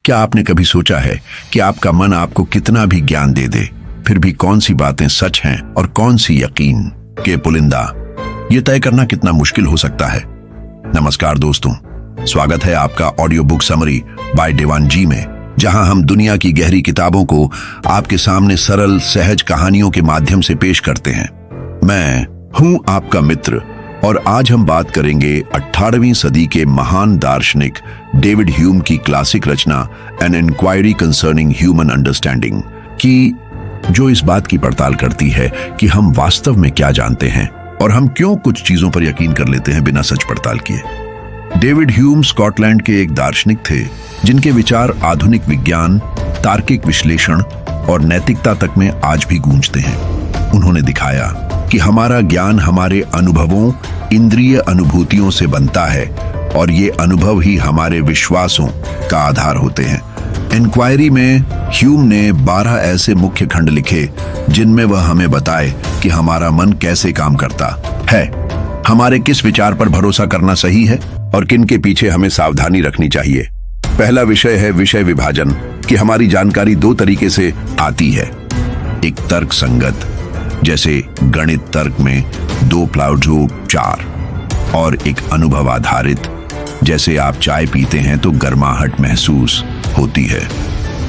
क्या आपने कभी सोचा है कि आपका मन आपको कितना भी ज्ञान दे दे, फिर भी कौन सी बातें सच हैं और कौन सी यकीन के पुलिंदा, ये तय करना कितना मुश्किल हो सकता है। नमस्कार दोस्तों, स्वागत है आपका ऑडियो बुक समरी बाय देवान जी में, जहां हम दुनिया की गहरी किताबों को आपके सामने सरल सहज कहानियों के माध्यम से पेश करते हैं। मैं हूं आपका मित्र और आज हम बात करेंगे 18वीं सदी के महान दार्शनिक डेविड ह्यूम की क्लासिक रचना an inquiry concerning human understanding की, जो इस बात की पड़ताल करती है कि हम वास्तव में क्या जानते हैं और हम क्यों कुछ चीजों पर यकीन कर लेते हैं बिना सच पड़ताल किए। डेविड ह्यूम स्कॉटलैंड के एक दार्शनिक थे जिनके विचार आधुनिक विज्ञान, तार्किक विश्लेषण और नैतिकता तक में आज भी गूंजते हैं। उन्होंने दिखाया कि हमारा ज्ञान हमारे अनुभवों, इंद्रिय अनुभूतियों से बनता है और ये अनुभव ही हमारे विश्वासों का आधार होते हैं। इंक्वायरी में ह्यूम ने 12 ऐसे मुख्य खंड लिखे जिनमें वह हमें बताए कि हमारा मन कैसे काम करता है, हमारे किस विचार पर भरोसा करना सही है और किन के पीछे हमें सावधानी रखनी चाहिए। पहला विषय है विषय विभाजन, कि हमारी जानकारी दो तरीके से आती है। एक तर्क संगत, जैसे गणित तर्क में 2 + 2 4, और एक अनुभव आधारित, जैसे आप चाय पीते हैं तो गर्माहट महसूस होती है।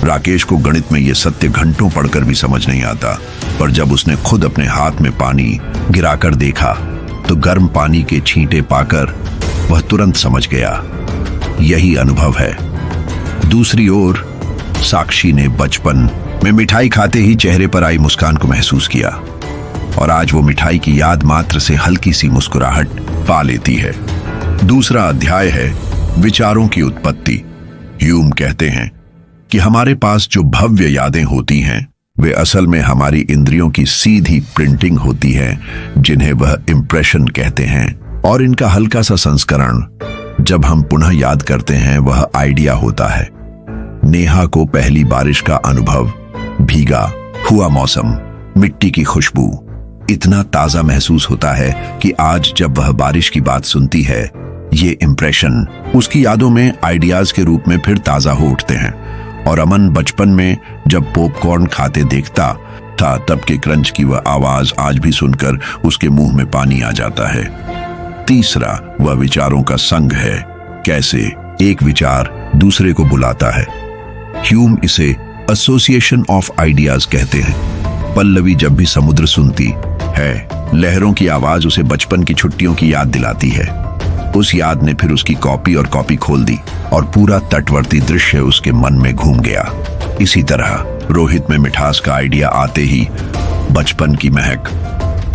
राकेश को गणित में यह सत्य घंटों पढ़कर भी समझ नहीं आता, पर जब उसने खुद अपने हाथ में पानी गिराकर देखा तो गर्म पानी के छींटे पाकर वह तुरंत समझ गया, यही अनुभव है। दूसरी ओर साक्षी ने बचपन में मिठाई खाते ही चेहरे पर आई मुस्कान को महसूस किया और आज वो मिठाई की याद मात्र से हल्की सी मुस्कुराहट पा लेती है। दूसरा अध्याय है विचारों की उत्पत्ति। ह्यूम कहते हैं कि हमारे पास जो भव्य यादें होती हैं वे असल में हमारी इंद्रियों की सीधी प्रिंटिंग होती है, जिन्हें वह इम्प्रेशन कहते हैं, और इनका हल्का सा संस्करण जब हम पुनः याद करते हैं वह आइडिया होता है। नेहा को पहली बारिश का अनुभव, भीगा हुआ मौसम, मिट्टी की खुशबू इतना ताजा महसूस होता है कि आज जब वह बारिश की बात सुनती है, ये इंप्रेशन उसकी यादों में आइडियाज के रूप में फिर ताजा हो उठते हैं। और अमन बचपन में जब पॉपकॉर्न खाते देखता था तब के क्रंच की वह आवाज आज भी सुनकर उसके मुंह में पानी आ जाता है। तीसरा वह विचारों का संग है, कैसे एक विचार दूसरे को बुलाता है। ह्यूम इसे एसोसिएशन ऑफ आइडियाज कहते हैं। पल्लवी जब भी समुद्र सुनती है, लहरों की आवाज उसे बचपन की छुट्टियों की याद दिलाती है। उस याद ने फिर उसकी कॉपी खोल दी और पूरा तटवर्ती दृश्य उसके मन में घूम गया। इसी तरह रोहित में मिठास का आइडिया आते ही बचपन की महक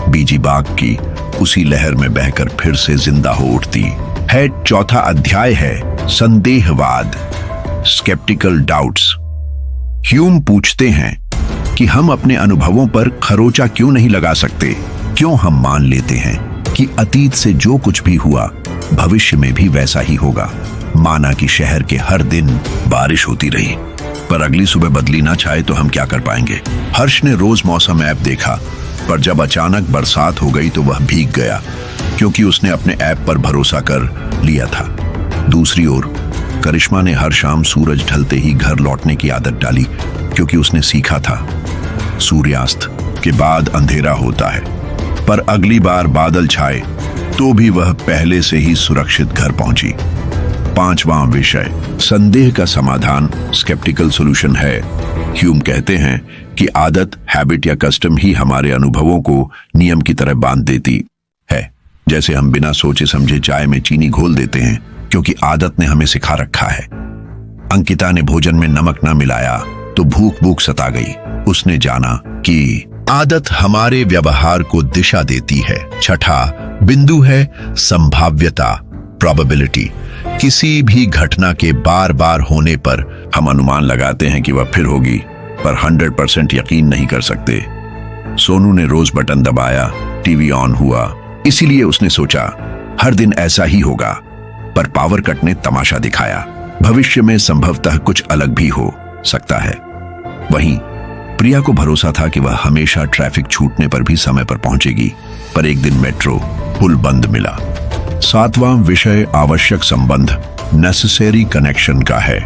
बीजी बाग की उसी लहर में बहकर फिर से जिंदा हो उठती है। चौथा अध्याय है संदेहवाद, स्केप्टिकल डाउट्स। ह्यूम पूछते हैं कि हम अपने अनुभवों पर खरोंचा क्यों नहीं लगा सकते, क्यों हम मान लेते हैं कि अतीत से जो कुछ भी हुआ भविष्य में भी वैसा ही होगा। माना कि शहर के हर दिन बारिश होती रही पर अगली सुबह बदली ना छाए तो हम क्या कर पाएंगे। हर्ष ने रोज मौसम ऐप देखा, पर जब अचानक बरसात हो गई तो वह भीग गया, क्योंकि उसने अपने ऐप पर भरोसा कर लिया था। दूसरी ओर करिश्मा ने हर शाम सूरज ढलते ही घर लौटने की आदत डाली, क्योंकि उसने सीखा था सूर्यास्त के बाद अंधेरा होता है। पर अगली बार बादल छाए तो भी वह पहले से ही सुरक्षित घर पहुंची। पांचवां विषय संदेह का समाधान, स्केप्टिकल सॉल्यूशन है। ह्यूम कहते हैं कि आदत, हैबिट या कस्टम ही हमारे अनुभवों को नियम की तरह बांध देती है। जैसे हम बिना सोचे समझे चाय में चीनी घोल देते हैं क्योंकि आदत ने हमें सिखा रखा है। अंकिता ने भोजन में नमक न मिलाया तो भूख सता गई। उसने जाना कि आदत हमारे व्यवहार को दिशा देती है। छठा बिंदु है संभाव्यता, प्रोबेबिलिटी। किसी भी घटना के बार बार होने पर हम अनुमान लगाते हैं कि वह फिर होगी, पर 100% यकीन नहीं कर सकते। सोनू ने रोज बटन दबाया, टीवी ऑन हुआ, इसीलिए उसने सोचा हर दिन ऐसा ही होगा, पर पावर कट ने तमाशा दिखाया, भविष्य में संभवतः कुछ अलग भी हो सकता है। वहीं प्रिया को भरोसा था कि वह हमेशा ट्रैफिक छूटने पर भी समय पर पहुंचेगी, पर एक दिन मेट्रो पुल बंद मिला। सातवां विषय आवश्यक संबंध, नेसेसरी कनेक्शन का है।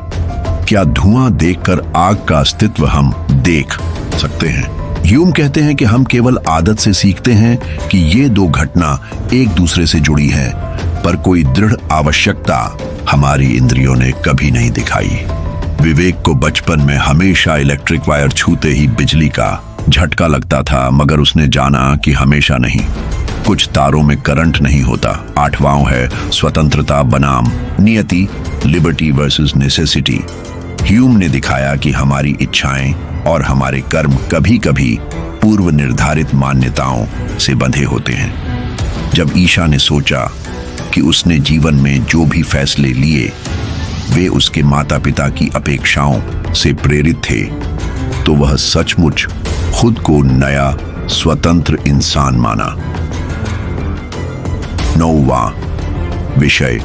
क्या धुआं देखकर आग का अस्तित्व हम देख सकते हैं? ह्यूम कहते हैं कि हम केवल आदत से सीखते हैं कि ये दो घटना एक दूसरे से जुड़ी है, पर कोई दृढ़ आवश्यकता हमारी इंद्रियों ने कभी नहीं दिखाई। विवेक को बचपन में हमेशा इलेक्ट्रिक वायर छूते ही बिजली का झटका लगता था, मगर उसने जाना कि हमेशा नहीं। कुछ तारों में करंट नहीं होता। आठवां है स्वतंत्रता बनाम नियति, लिबर्टी वर्सेस नेसेसिटी। ह्यूम ने दिखाया कि हमारी इच्छाएं और हमारे कर्म कभी कभी पूर्व निर्धारित मान्यताओं से बंधे होते हैं। जब ईशा ने सोचा कि उसने जीवन में जो भी फैसले लिए वे उसके माता पिता की अपेक्षाओं से प्रेरित थे, तो वह सचमुच खुद को नया स्वतंत्र इंसान माना। 9वां विषय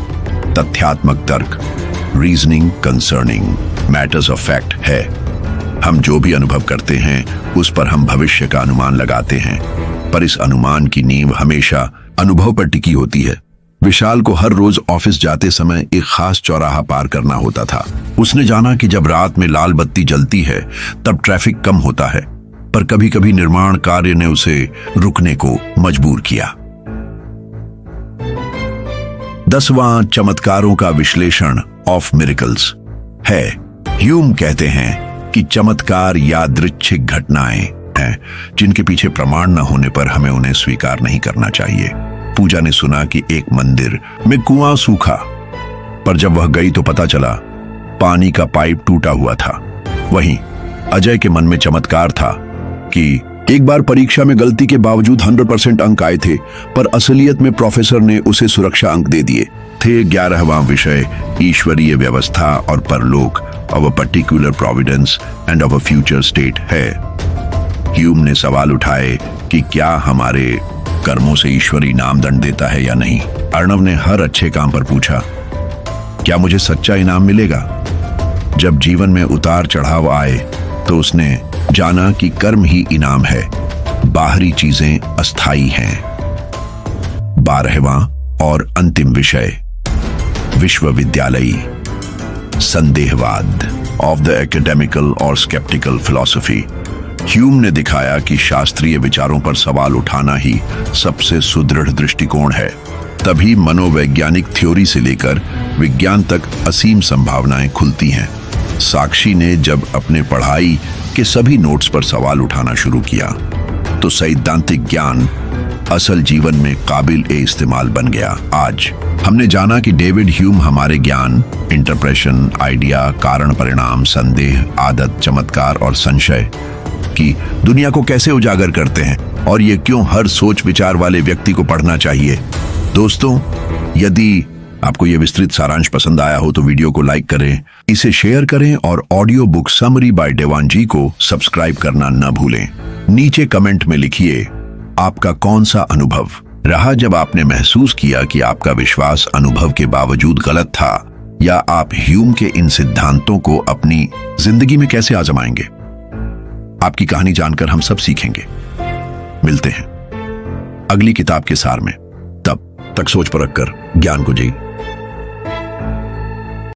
तथ्यात्मक तर्क, reasoning concerning matters of fact है। हम जो भी अनुभव करते हैं उस पर हम भविष्य का अनुमान लगाते हैं, पर इस अनुमान की नींव हमेशा अनुभव पर टिकी होती है। विशाल को हर रोज ऑफिस जाते समय एक खास चौराहा पार करना होता था। उसने जाना कि जब रात में लाल बत्ती जलती है तब ट्रैफिक कम होता है, पर कभी कभी निर्माण कार्य ने उसे रुकने को मजबूर किया। 10वां चमत्कारों का विश्लेषण ऑफ मिरेकल्स है। ह्यूम कहते हैं कि चमत्कार यादृच्छिक घटनाएं हैं जिनके पीछे प्रमाण न होने पर हमें उन्हें स्वीकार नहीं करना चाहिए। पूजा ने सुना कि एक मंदिर में कुआं सूखा, पर जब वह गई तो पता चला पानी का पाइप टूटा हुआ था। वहीं अजय के मन में चमत्कार था कि एक बार परीक्षा में गलती के बावजूद 100% अंक आए थे, पर असलियत में प्रोफेसर ने उसे सुरक्षा अंक दे दिए थे। 11वां विषय ईश्वरीय व्यवस्था और परलोक, of a particular Providence end of a future state है। ह्यूम ने सवाल उठाए कि क्या हमारे कर्मों से ईश्वर इनाम दंड देता है या नहीं। अर्णव ने हर अच्छे काम पर पूछा, क्या मुझे सच्चा इनाम मिलेगा? जब जीवन में उतार चढ़ाव आए तो उसने जाना कि कर्म ही इनाम है, बाहरी चीजें अस्थाई हैं। 12वां और अंतिम विषय विश्वविद्यालयी संदेहवाद, ऑफ द एकेडमिकल और स्केप्टिकल फिलॉसफी। ह्यूम ने दिखाया कि शास्त्रीय विचारों पर सवाल उठाना ही सबसे सुदृढ़ दृष्टिकोण है। तभी मनोवैज्ञानिक थ्योरी से लेकर विज्ञान तक असीम संभावनाएं खुलती हैं। साक्षी ने जब अपने पढ़ाई के सभी नोट्स पर सवाल उठाना शुरू किया तो सैद्धांतिक ज्ञान असल जीवन में काबिल ए इस्तेमाल बन गया। आज हमने जाना कि डेविड ह्यूम हमारे ज्ञान, इंटरप्रेशन, आइडिया, कारण परिणाम, संदेह, आदत, चमत्कार और संशय की दुनिया को कैसे उजागर करते हैं, और ये क्यों हर सोच विचार वाले व्यक्ति को पढ़ना चाहिए। दोस्तों, यदि आपको यह विस्तृत सारांश पसंद आया हो तो वीडियो को लाइक करें, इसे शेयर करें और ऑडियो बुक समरी बाय देवानजी को सब्सक्राइब करना न भूलें। नीचे कमेंट में लिखिए आपका कौन सा अनुभव रहा जब आपने महसूस किया कि आपका विश्वास अनुभव के बावजूद गलत था, या आप ह्यूम के इन सिद्धांतों को अपनी जिंदगी में कैसे आजमाएंगे। आपकी कहानी जानकर हम सब सीखेंगे। मिलते हैं अगली किताब के सार में। तब तक सोच परख कर ज्ञान को जी।